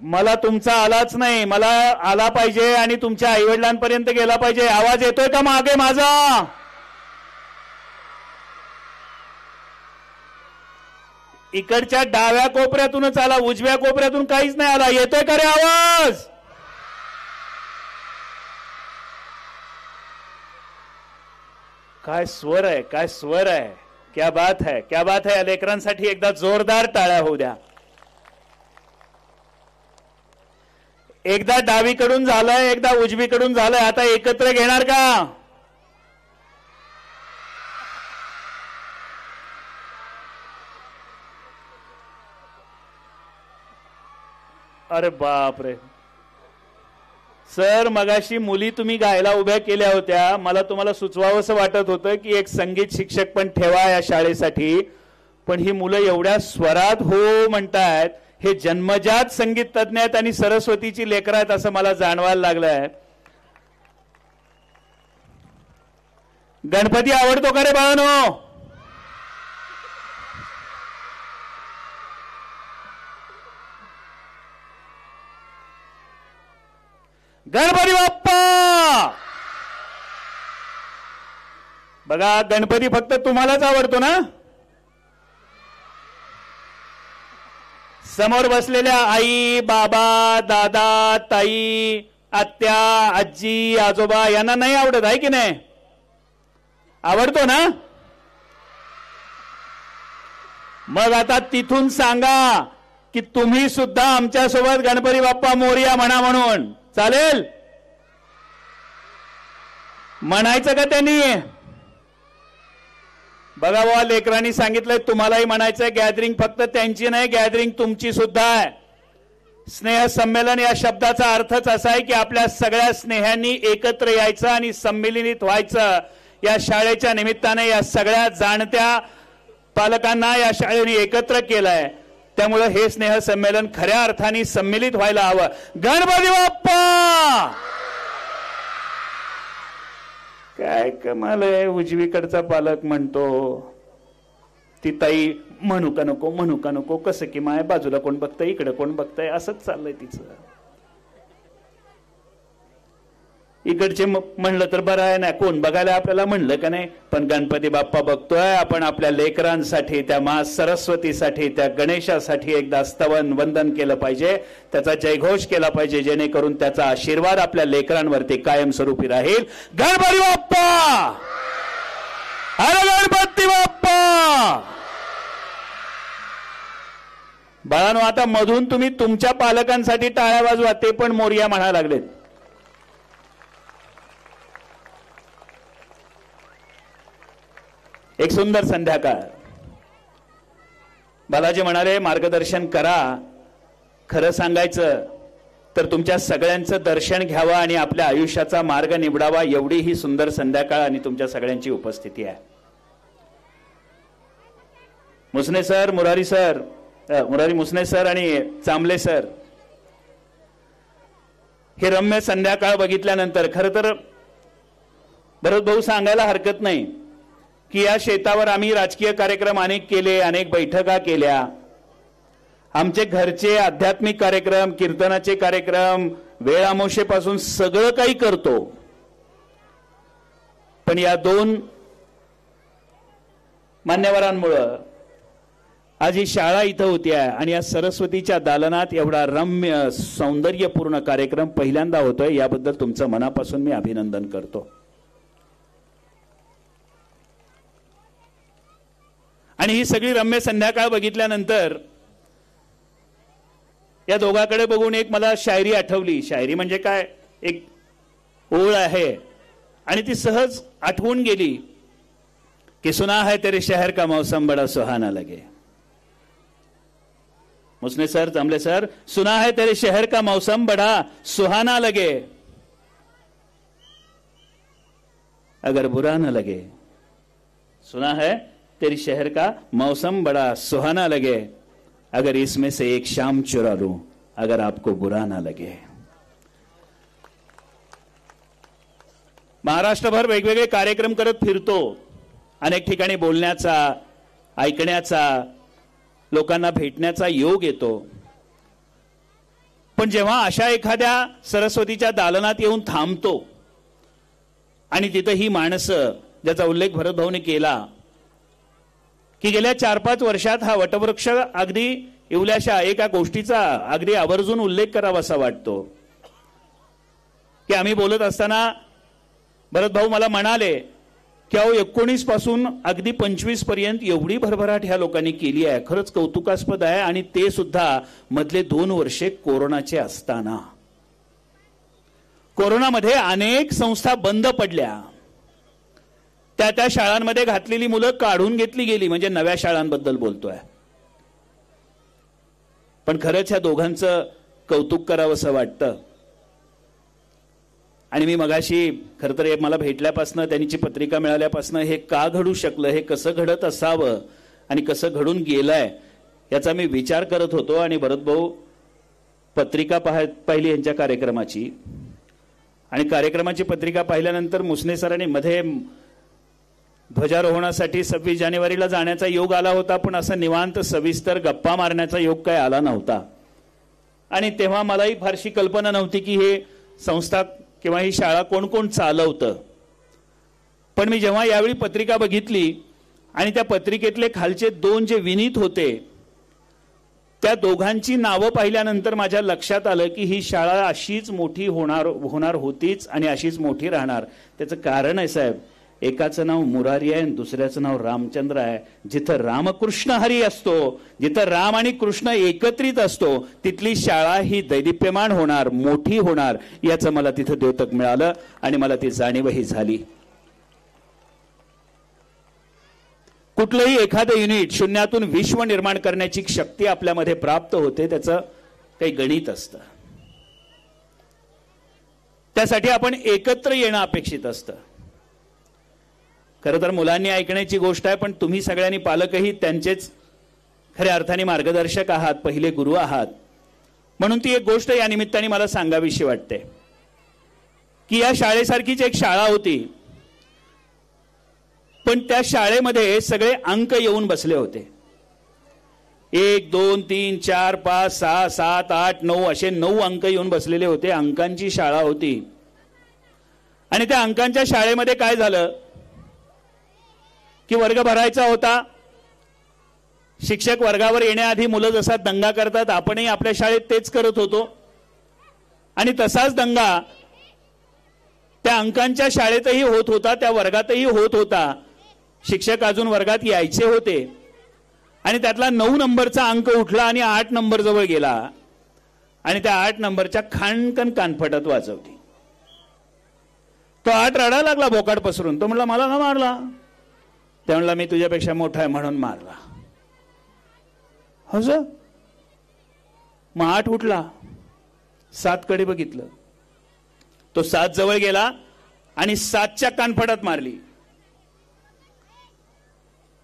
मला तुमचा आलाच नाही, मला आला पाहिजे आणि तुमच्या आईवडिलांपर्यंत गेला पाहिजे. आवाज येतोय का मागे माझा? इकडच्या डाव्या कोपऱ्यातूनच आला, उजव्या कोपऱ्यातून काहीच नाही आला. येतोय का रे आवाज? काय स्वर आहे, काय स्वर आहे. क्या बात है, क्या बात है. लेकरांसाठी एकदा जोरदार टाळ्या होऊ द्या. एकदा डावीकडून झालंय, एकदा उजवीकडून झालंय, आता एकत्र घेणार का? अरे बाप रे सर, मगाशी मुली तुम्ही गायला उभ्या केल्या होत्या. मला तुम्हाला सुचवावंसं वाटत होतं की एक संगीत शिक्षक पण ठेवा या शाळेसाठी, पण ही मुलं एवढ्या स्वरात हो म्हणतायत. हे जन्मजात संगीत तज्ञ आहेत आणि सरस्वतीची लेकरं आहेत असं मला जाणवायला लागलंय. गणपती आवडतो का रे बाळांनो? गणपती बाप्पा. बघा, गणपती फक्त तुम्हालाच आवडतो ना? समोर बसलेल्या आई, बाबा, दादा, ताई, आत्या, आजी, आजोबा यांना नाही आवडत आहे की नाही? आवडतो ना? मग आता तिथून सांगा की तुम्ही सुद्धा आमच्या सोबत गणपती बाप्पा मोरया म्हणा म्हणून. चालेल? म्हणायचं का त्यांनी? बघा बाबा, लेकरांनी सांगितलंय तुम्हालाही म्हणायचंय. गॅदरिंग फक्त त्यांची नाही, गॅदरिंग तुमची सुद्धा आहे. स्नेह संमेलन या शब्दाचा अर्थच असा आहे की आपल्या सगळ्या स्नेहांनी एकत्र यायचं आणि संमिलित व्हायचं. या शाळेच्या निमित्ताने या सगळ्या जाणत्या पालकांना या शाळेने एकत्र केलंय. त्यामुळे हे स्नेह संमेलन खऱ्या अर्थाने सम्मिलित व्हायला हवं. गणपती बाप्पा. काय कमाल आहे. उजवीकडचा पालक म्हणतो, ती ताई म्हणू का नको, म्हणू का नको, कसं की माय बाजूला कोण बघतंय, इकडे कोण बघतंय, असंच चाललंय तिचं. इकडचे म्हणलं तर बरं आहे ना, कोण बघायला आपल्याला म्हणलं का नाही, पण गणपती बाप्पा बघतोय. आपण आपल्या लेकरांसाठी, त्या मा सरस्वतीसाठी, त्या गणेशासाठी एकदा स्तवन वंदन केलं पाहिजे, त्याचा जयघोष केला पाहिजे, जेणेकरून त्याचा आशीर्वाद आपल्या लेकरांवरती कायमस्वरूपी राहील. गणपती बाप्पा. अरे गणपती बाप्पा. बाळांनो, आता मधून तुम्ही तुमच्या पालकांसाठी टाळ्या वाजवा, ते पण मोरया म्हणायला लागलेत. एक सुंदर संध्याकाळ. बालाजी म्हणाले, मार्गदर्शन करा. खरं सांगायचं तर तुमच्या सगळ्यांचं दर्शन घ्यावं आणि आपल्या आयुष्याचा मार्ग निवडावा, एवढी ही सुंदर संध्याकाळ आणि तुमच्या सगळ्यांची उपस्थिती आहे. मुसने सर, मुरारी मुसने सर आणि चांबले सर, हे रम्य संध्याकाळ बघितल्यानंतर खरं तर भरत भाऊ सांगायला हरकत नाही की या शेतावर आम्ही राजकीय कार्यक्रम अनेक केले, अनेक बैठका केल्या. आमचे घरचे आध्यात्मिक कार्यक्रम, कीर्तनाचे कार्यक्रम, वेळामोशेपासून सगळं काही करतो. पण या दोन मान्यवरांमुळं आज ही शाळा इथं होती आहे आणि या सरस्वतीच्या दालनात एवढा रम्य सौंदर्यपूर्ण कार्यक्रम पहिल्यांदा होतोय. याबद्दल तुमचं मनापासून मी अभिनंदन करतो. आणि ही सगळी रम्य संध्याकाळ बघितल्यानंतर या दोघांकडे बघून एक मला शायरी आठवली. शायरी म्हणजे काय, एक ओळ आहे आणि ती सहज आठवून गेली कि सुना है तेरे शहर का मौसम बड़ा सुहाना लगे. मुसने सर, जांबले सर, सुना है तेरे शहर का मौसम बड़ा सुहाना लगे, अगर बुरा न लगे सुना है तेरी शहर का मौसम बड़ा सुहाना लगे, अगर इसमें से एक शाम चुरा लूं, अगर आपको बुरा ना लगे. महाराष्ट्रभर वेगवेगळे कार्यक्रम करत फिरतो, अनेक ठिकाणी बोलण्याचा, ऐकण्याचा, लोकांना भेटण्याचा योग येतो. पण जेव्हा अशा एखाद्या सरस्वतीच्या दालनात येऊन थांबतो आणि तिथं ही माणसं, ज्याचा उल्लेख भरत भाऊने केला की गेल्या 4-5 वर्षात हा वटवृक्ष अगदी इवल्याशा एका गोष्टीचा अगदी आवर्जून उल्लेख करावासा वाटतो की आम्ही बोलत असताना भरत भाऊ मला म्हणाले की अहो 19 पासून अगदी 25 पर्यंत एवढी भरभराट ह्या लोकांनी केली आहे, खरंच कौतुकास्पद आहे. आणि ते सुद्धा मधले 2 वर्षे कोरोनाचे असताना. कोरोनामध्ये अनेक संस्था बंद पडल्या, त्या शाळांमध्ये घातलेली मुलं काढून घेतली गेली, म्हणजे नव्या शाळांबद्दल बोलतोय. पण खरंच ह्या दोघांचं कौतुक करावंसं वाटतं. आणि मी मगाशी खरं तर मला भेटल्यापासून, त्यांची पत्रिका मिळाल्यापासून हे का घडू शकलं, हे कसं घडत असावं आणि कसं घडून गेलंय याचा मी विचार करत होतो. आणि भरत भाऊ पत्रिका पाहिली यांच्या कार्यक्रमाची, आणि कार्यक्रमाची पत्रिका पाहिल्यानंतर मुसने सरांनी मध्ये ध्वजारोहणासाठी 26 जानेवारीला जाण्याचा योग आला होता, पण असा निवांत सविस्तर गप्पा मारण्याचा योग काय आला नव्हता. आणि तेव्हा मलाही फारशी कल्पना नव्हती की हे संस्था किंवा ही शाळा कोण कोण चालवतं. पण मी जेव्हा यावेळी पत्रिका बघितली आणि त्या पत्रिकेतले खालचे 2 जे विनीत होते, त्या दोघांची नावं पाहिल्यानंतर माझ्या लक्षात आलं की ही शाळा अशीच मोठी होणार होतीच आणि अशीच मोठी राहणार. त्याचं कारण आहे साहेब, एकाचं नाव मुरारी आहे आणि दुसऱ्याचं नाव रामचंद्र आहे. जिथं रामकृष्ण हरी असतो, जिथं राम आणि कृष्ण एकत्रित असतो, तिथली शाळा ही दैदिप्यमान होणार, मोठी होणार, याचं मला तिथं द्योतक मिळालं आणि मला ती जाणीवही झाली. कुठलंही एखादं युनिट शून्यातून विश्व निर्माण करण्याची शक्ती आपल्यामध्ये प्राप्त होते, त्याचं काही गणित असतं. त्यासाठी आपण एकत्र येणं अपेक्षित असतं. खरं तर मुलांनी ऐकण्याची गोष्ट आहे, पण तुम्ही सगळ्यांनी पालकही त्यांचेच खऱ्या अर्थाने मार्गदर्शक आहात, पहिले गुरु आहात. म्हणून ती एक गोष्ट या निमित्ताने मला सांगावीशी वाटते की या शाळेसारखीच एक शाळा होती, पण त्या शाळेमध्ये सगळे अंक येऊन बसले होते. 1, 2, 3, 4, 5, 6, 7, 8, 9 असे 9 अंक येऊन बसलेले होते. अंकांची शाळा होती. आणि त्या अंकांच्या शाळेमध्ये काय झालं की वर्ग भरायचा होता. शिक्षक वर्गावर येण्याआधी मुलं जसा दंगा करतात, आपणही आपल्या शाळेत तेच करत होतो. आणि तसाच दंगा त्या अंकांच्या शाळेतही होत होता, त्या वर्गातही होत होता. शिक्षक अजून वर्गात यायचे होते आणि त्यातला 9 नंबरचा अंक उठला आणि 8 नंबर जवळ गेला आणि त्या 8 नंबरच्या खाणकन कानफटात वाजवली. तो 8 रडायला लागला बोकाड पसरून. तो म्हणला मला का मारला? त्या म्हणला मी तुझ्यापेक्षा मोठा आहे म्हणून मारला. हो सर. मग 8 उठला, 7 कडे बघितलं. तो 7 जवळ गेला आणि 7च्या कानफटात मारली.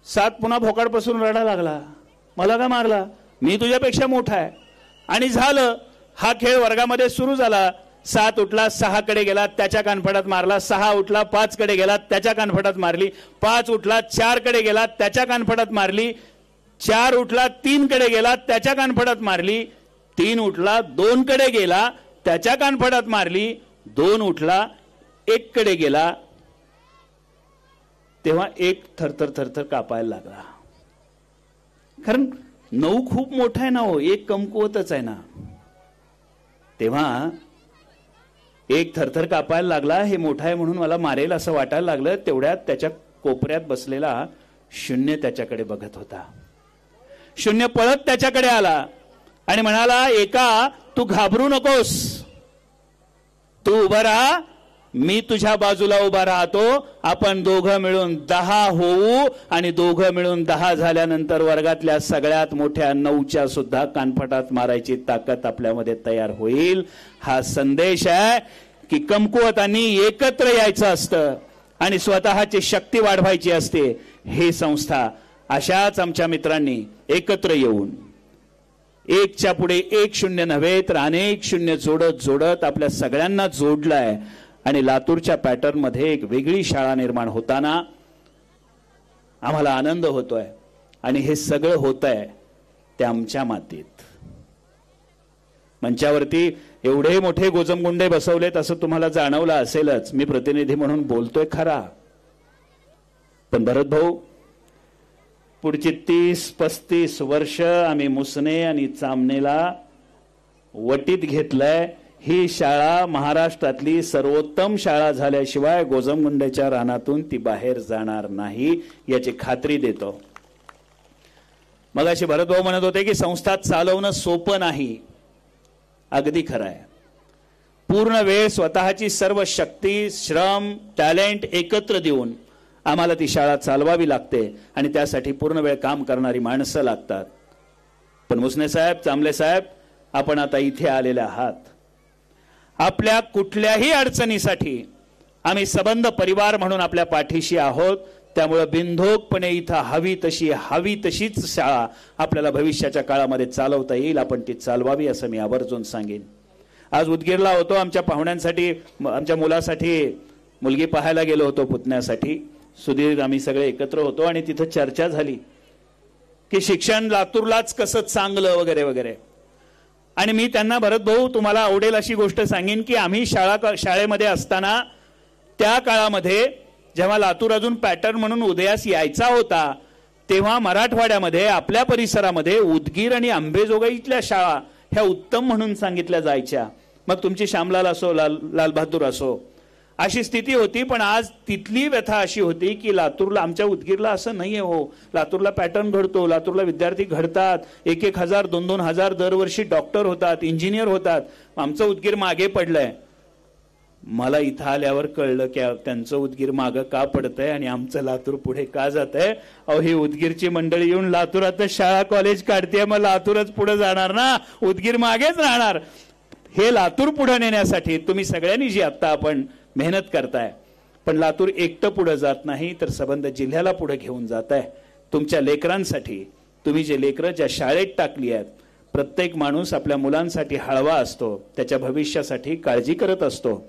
7 पुन्हा भोकाडपासून रडायला लागला, मला का मारला? मी तुझ्यापेक्षा मोठा आहे. आणि झालं. हा खेळ वर्गामध्ये सुरू झाला. 7 उठला, 6 कडे गेला, त्याच्या कानफटात मारला. 6 उठला, 5 कडे गेला, त्याच्या कानफटात मारली. 5 उठला, 4 कडे गेला, त्याच्या कानफटात मारली. 4 उठला, 3 कडे गेला, त्याच्या कानफटात मारली. 3 उठला, 2 कडे गेला, त्याच्या कानफटात मारली. 2 उठला, 1 कडे गेला. तेव्हा 1 थरथर थरथर कापायला लागला. कारण 9 खूप मोठा आहे ना हो, 1 कमकुवतच आहे ना. तेव्हा 1 थरथर कापायला लागला. हे मोठा आहे म्हणून मला मारेल असं वाटायला लागलं. तेवढ्यात त्याच्या कोपऱ्यात बसलेला 0 त्याच्याकडे बघत होता. 0 पळत त्याच्याकडे आला आणि म्हणाला, एका तू घाबरू नकोस, तू उभा राहा, मी तुझ्या बाजूला उभा राहतो. आपण दोघं मिळून 10 होऊ आणि दोघं मिळून 10 झाल्यानंतर वर्गातल्या सगळ्यात मोठ्या 9च्या सुद्धा कानफटात मारायची ताकद आपल्यामध्ये तयार होईल. हा संदेश आहे की कमकुवतांनी एकत्र यायचं असतं आणि स्वतःची शक्ती वाढवायची असते, ही संस्था अशाच आमच्या मित्रांनी एकत्र येऊन एकच्या पुढे एक शून्य नव्हे तर अनेक शून्य जोडत जोडत आपल्या सगळ्यांना जोडलाय आणि लातूरच्या पॅटर्न मध्ये एक वेगळी शाळा निर्माण होताना आम्हाला आनंद होतोय. आणि हे सगळं होत आहे ते आमच्या मातीत. मंचावरती एवढे मोठे गोजमगुंडे बसवलेत असं तुम्हाला जाणवलं असेलच. मी प्रतिनिधी म्हणून बोलतोय खरा, पण भरत भाऊ पुढची 30-35 वर्ष आम्ही मुसने आणि चामनेला वटीत घेतलंय. ही शाळा महाराष्ट्रातली सर्वोत्तम शाळा झाल्याशिवाय गोजमगुंडेच्या रानातून ती बाहेर जाणार नाही याची खात्री देतो. मगाशी भरत भाऊ म्हणत होते की संस्था चालवणं सोपं नाही. अगदी खरं आहे. पूर्ण वेळ स्वतःची सर्व शक्ती, श्रम, टॅलेंट एकत्र देऊन आम्हाला ती शाळा चालवावी लागते आणि त्यासाठी पूर्ण वेळ काम करणारी माणसं लागतात. पण मुसने साहेब, चांबले साहेब, आपण आता इथे आलेले आहात. आपल्या कुठल्याही अडचणीसाठी आम्ही सबंध परिवार म्हणून आपल्या पाठीशी आहोत. त्यामुळे बिनधोकपणे इथं हवी तशीच शाळा आपल्याला भविष्याच्या काळामध्ये चालवता येईल. आपण ती चालवावी असं मी आवर्जून सांगेन. आज उदगीरला होतो, आमच्या पाहुण्यांसाठी, आमच्या मुलासाठी मुलगी पाहायला गेलो होतो, पुतण्यासाठी. सुधीर आम्ही सगळे एकत्र होतो आणि तिथं चर्चा झाली की शिक्षण लातूरलाच कसं चांगलं वगैरे वगैरे. आणि मी त्यांना, भरत भाऊ तुम्हाला आवडेल अशी गोष्ट सांगेन की आम्ही शाळेमध्ये असताना त्या काळामध्ये जेव्हा लातूर अजून पॅटर्न म्हणून उदयास यायचा होता तेव्हा मराठवाड्यामध्ये आपल्या परिसरामध्ये उदगीर आणि अंबेजोगाईतल्या शाळा ह्या उत्तम म्हणून सांगितल्या जायच्या. मग तुमची श्यामलाल असो, लालबहादूर असो, अशी स्थिती होती. पण आज तिथली व्यथा अशी होती की लातूरला, आमच्या उदगीरला असं नाहीये हो. लातूरला पॅटर्न घडतो, लातूरला विद्यार्थी घडतात, 1,000 2,000 दरवर्षी डॉक्टर होतात, इंजिनियर होतात. आमचं उदगीर मागे पडलंय. मला इथं आल्यावर कळलं की त्यांचं उदगीर मागं का पडतंय आणि आमचं लातूर पुढे का जात आहे. अहो, ही उदगीरची मंडळी येऊन लातूरातच शाळा कॉलेज काढते, मग लातूरच पुढे जाणार ना, उदगीर मागेच राहणार. हे लातूर पुढे नेण्यासाठी तुम्ही सगळ्यांनी जी आता आपण मेहनत करताय, पण लातूर एकटं पुढे जात नाही तर सबंध जिल्ह्याला पुढे घेऊन जात आहे. तुमच्या लेकरांसाठी, तुम्ही जे लेकरं ज्या शाळेत टाकली आहेत, प्रत्येक माणूस आपल्या मुलांसाठी हळवा असतो, त्याच्या भविष्यासाठी काळजी करत असतो.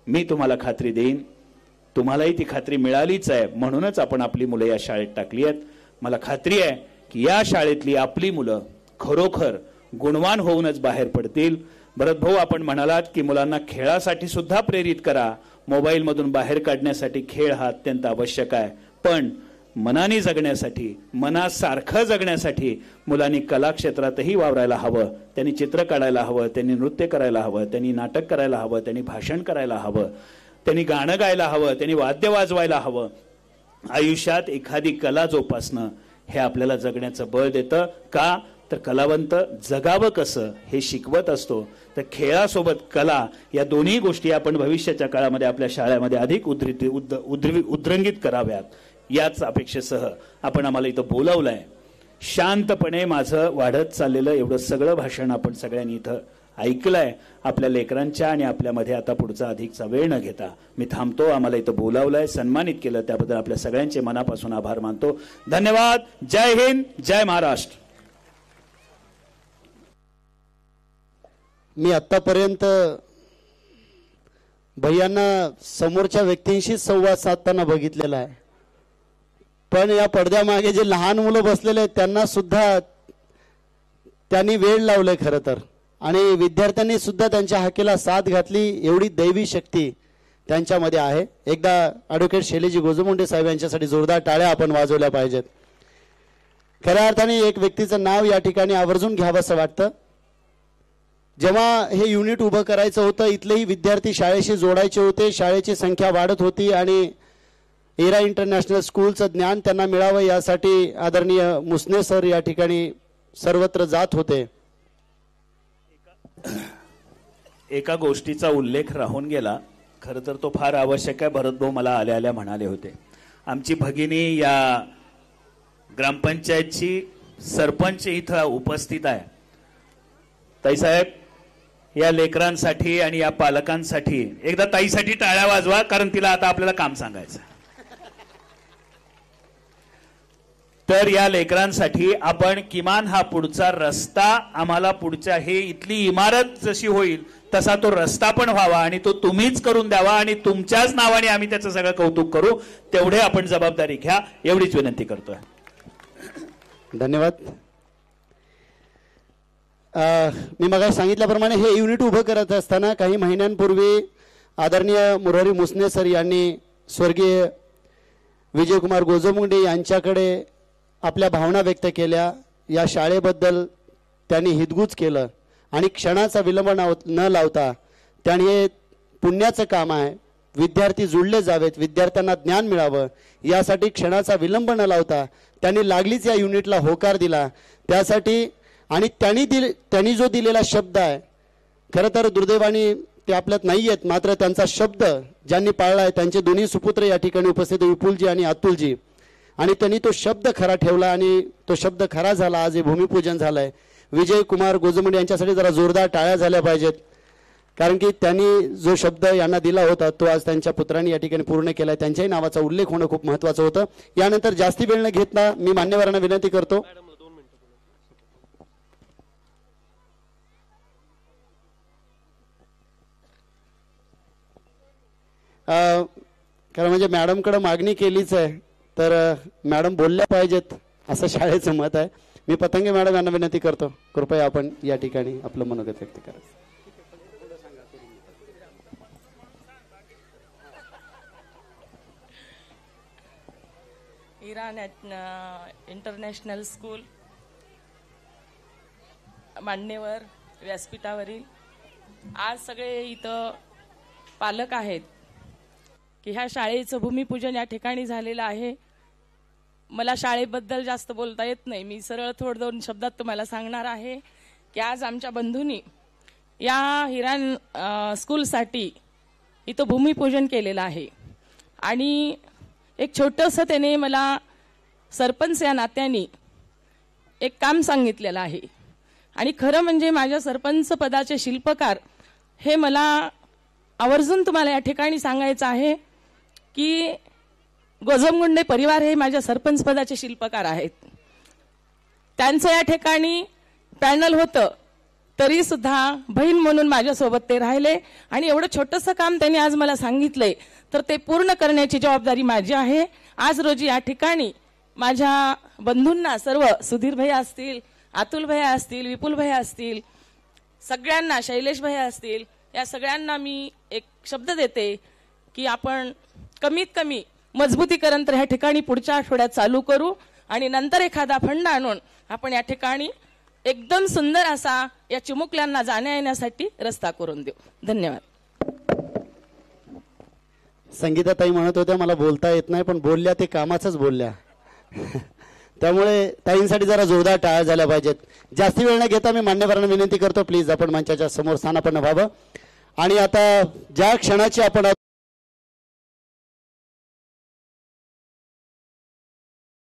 मी तुम्हाला खात्री देईन, तुम्हालाही ती खात्री मिळालीच आहे, म्हणूनच आपण आपली मुलं या शाळेत टाकली आहेत. मला खात्री आहे की या शाळेतली आपली मुलं खरोखर गुणवान होऊनच बाहेर पडतील. भरत भाऊ, आपण म्हणालात की मुलांना खेळासाठी सुद्धा प्रेरित करा. मोबाईल मधून बाहेर काढण्यासाठी खेळ हा अत्यंत आवश्यक आहे, पण मनाने जगण्यासाठी, मनासारखं जगण्यासाठी मुलांनी कला क्षेत्रातही वावरायला हवं. त्यांनी चित्र काढायला हवं, त्यांनी नृत्य करायला हवं, त्यांनी नाटक करायला हवं, त्यांनी भाषण करायला हवं, त्यांनी गाणं गायला हवं, त्यांनी वाद्य वाजवायला हवं. आयुष्यात एखादी कला जोपासणं हे आपल्याला जगण्याचं बळ देतं. का तर कलावंत जगावं कसं हे शिकवत असतो. तर खेळासोबत कला या दोन्ही गोष्टी आपण भविष्याच्या काळामध्ये आपल्या शाळेमध्ये अधिक उद्रंगित कराव्यात याच अपेक्षेसह आपण आम्हाला इथं बोलावलंय. शांतपणे माझं वाढत चाललेलं एवढं सगळं भाषण आपण सगळ्यांनी इथं ऐकलंय. आपल्या लेकरांच्या आणि आपल्यामध्ये आता पुढचा अधिकचा वेळ न घेता मी थांबतो. आम्हाला इथं बोलावलंय, सन्मानित केलं, त्याबद्दल आपल्या सगळ्यांचे मनापासून आभार मानतो. धन्यवाद. जय हिंद, जय महाराष्ट्र. मी आतापर्यंत भैयांना समोरच्या व्यक्तींशी संवाद साधताना बघितलेला आहे, पण या पडद्यामागे जे लहान मुलं बसलेले आहेत त्यांना सुद्धा त्यांनी वेळ लावलंय खरं तर, आणि विद्यार्थ्यांनी सुद्धा त्यांच्या हाकेला साथ घातली. एवढी दैवी शक्ती त्यांच्यामध्ये आहे. एकदा ॲडव्होकेट शैलीजी गोजमुंडे साहेब यांच्यासाठी जोरदार टाळ्या आपण वाजवल्या पाहिजेत. खऱ्या अर्थाने एक व्यक्तीचं नाव या ठिकाणी आवर्जून घ्यावं असं वाटतं. जेव्हा हे युनिट उभं करायचं होतं, इथलेही विद्यार्थी शाळेशी जोडायचे होते, शाळेची संख्या वाढत होती आणि एरा इंटरनॅशनल स्कूलचं ज्ञान त्यांना मिळावं यासाठी आदरणीय मुसने सर या ठिकाणी सर्वत्र जात होते. एका गोष्टीचा उल्लेख राहून गेला, खरं तर तो फार आवश्यक आहे. भरत भाऊ मला आल्या आल्या म्हणाले होते, आमची भगिनी या ग्रामपंचायतची सरपंच इथं उपस्थित आहे. ताईसाहेब, या लेकरांसाठी आणि या पालकांसाठी एकदा ताईसाठी टाळ्या वाजवा, कारण तिला आता आपल्याला काम सांगायचं. तर या लेकरांसाठी आपण किमान हा पुढचा रस्ता आम्हाला पुढच्या हे इथली इमारत जशी होईल तसा तो रस्ता पण व्हावा आणि तो तुम्हीच करून द्यावा आणि तुमच्याच नावाने आम्ही त्याचं सगळं कौतुक करू, तेवढे आपण जबाबदारी घ्या एवढीच विनंती करतोय. धन्यवाद. मी मग सांगितल्याप्रमाणे हे युनिट उभं करत असताना काही महिन्यांपूर्वी आदरणीय मुरारी मुसने सर यांनी स्वर्गीय विजयकुमार गोजमुंडे यांच्याकडे आपल्या भावना व्यक्त केल्या. या शाळेबद्दल त्यांनी हितगुज केलं आणि क्षणाचा विलंब न लावता त्यांनी हे पुण्याचं काम आहे, विद्यार्थी जुळले जावेत, विद्यार्थ्यांना ज्ञान मिळावं यासाठी क्षणाचा विलंब न लावता त्यांनी लागलीच या युनिटला होकार दिला. त्यासाठी आणि त्यांनी जो दिलेला शब्द आहे, खरं तर दुर्दैवाने ते आपल्यात नाही आहेत, मात्र त्यांचा शब्द ज्यांनी पाळला आहे त्यांचे दोन्ही सुपुत्र या ठिकाणी उपस्थित विपुलजी आणि अतुलजी, आणि त्यांनी तो शब्द खरा ठेवला आणि तो शब्द खरा झाला. आज हे भूमिपूजन झालंय. विजय कुमार गोजमुंडे यांच्यासाठी जरा जोरदार टाळ्या झाल्या पाहिजेत, कारण की त्यांनी जो शब्द यांना दिला होता तो आज त्यांच्या पुत्रांनी या ठिकाणी पूर्ण केलाय. त्यांच्याही नावाचा उल्लेख होणं खूप महत्त्वाचं होतं. यानंतर जास्ती वेळ न घेता मी मान्यवरांना विनंती करतो. कारण म्हणजे मॅडमकडे मागणी केलीच आहे तर मॅडम बोलल्या पाहिजेत असं शाळेचं मत आहे. मी पतंगे मॅडम यांना विनंती करतो, कृपया आपण या ठिकाणी आपलं मनोगत व्यक्त करा. इराण इंटरनॅशनल स्कूल मान्यवर व्यासपीठावरील आज सगळे इथं पालक आहेत की ह्या शाळेचं भूमिपूजन या ठिकाणी झालेलं आहे. मला शाळेबद्दल जास्त बोलता येत नाही, मी सरळ थोडं दोन शब्दात तुम्हाला सांगणार आहे की आज आमच्या बंधूंनी या हिरान स्कूलसाठी इथं भूमिपूजन केलेलं आहे आणि एक छोटंसं त्याने मला सरपंच या नात्याने एक काम सांगितलेलं आहे. आणि खरं म्हणजे माझ्या सरपंच पदाचे शिल्पकार हे मला आवर्जून तुम्हाला या ठिकाणी सांगायचं आहे की गोजमगुंडे परिवार हे माझ्या सरपंच पदाचे शिल्पकार आहेत. त्यांचं या ठिकाणी पॅनल होतं तरी सुद्धा बहीण म्हणून माझ्यासोबत ते राहिले आणि एवढं छोटंसं काम त्यांनी आज मला सांगितलंय तर ते पूर्ण करण्याची जबाबदारी माझी आहे. आज रोजी या ठिकाणी माझ्या बंधूंना सर्व सुधीर भैया असतील, अतुल भैया असतील, विपुल भैया असतील, सगळ्यांना शैलेश भैया असतील, या सगळ्यांना मी एक शब्द देते की आपण कमीत कमी मजबूतीकरण तर ह्या ठिकाणी पुढच्या आठवड्यात चालू करू आणि नंतर एखादा फंड आणून आपण या ठिकाणी एकदम सुंदर असा या चिमुकल्यांना जाण्या येण्यासाठी रस्ता करून देऊ. धन्यवाद. संगीताताई म्हणत होत्या मला बोलता येत नाही, पण बोलल्या ते कामाचंच बोलल्या. त्यामुळे ताईंसाठी जरा जोरदार टाळ्या झाल्या पाहिजेत. जास्ती वेळ न घेता मी मान्यवरांना विनंती करतो, प्लीज आपण मंचाच्या समोर स्थानापन्न व्हावं. आणि आता ज्या क्षणाची आपण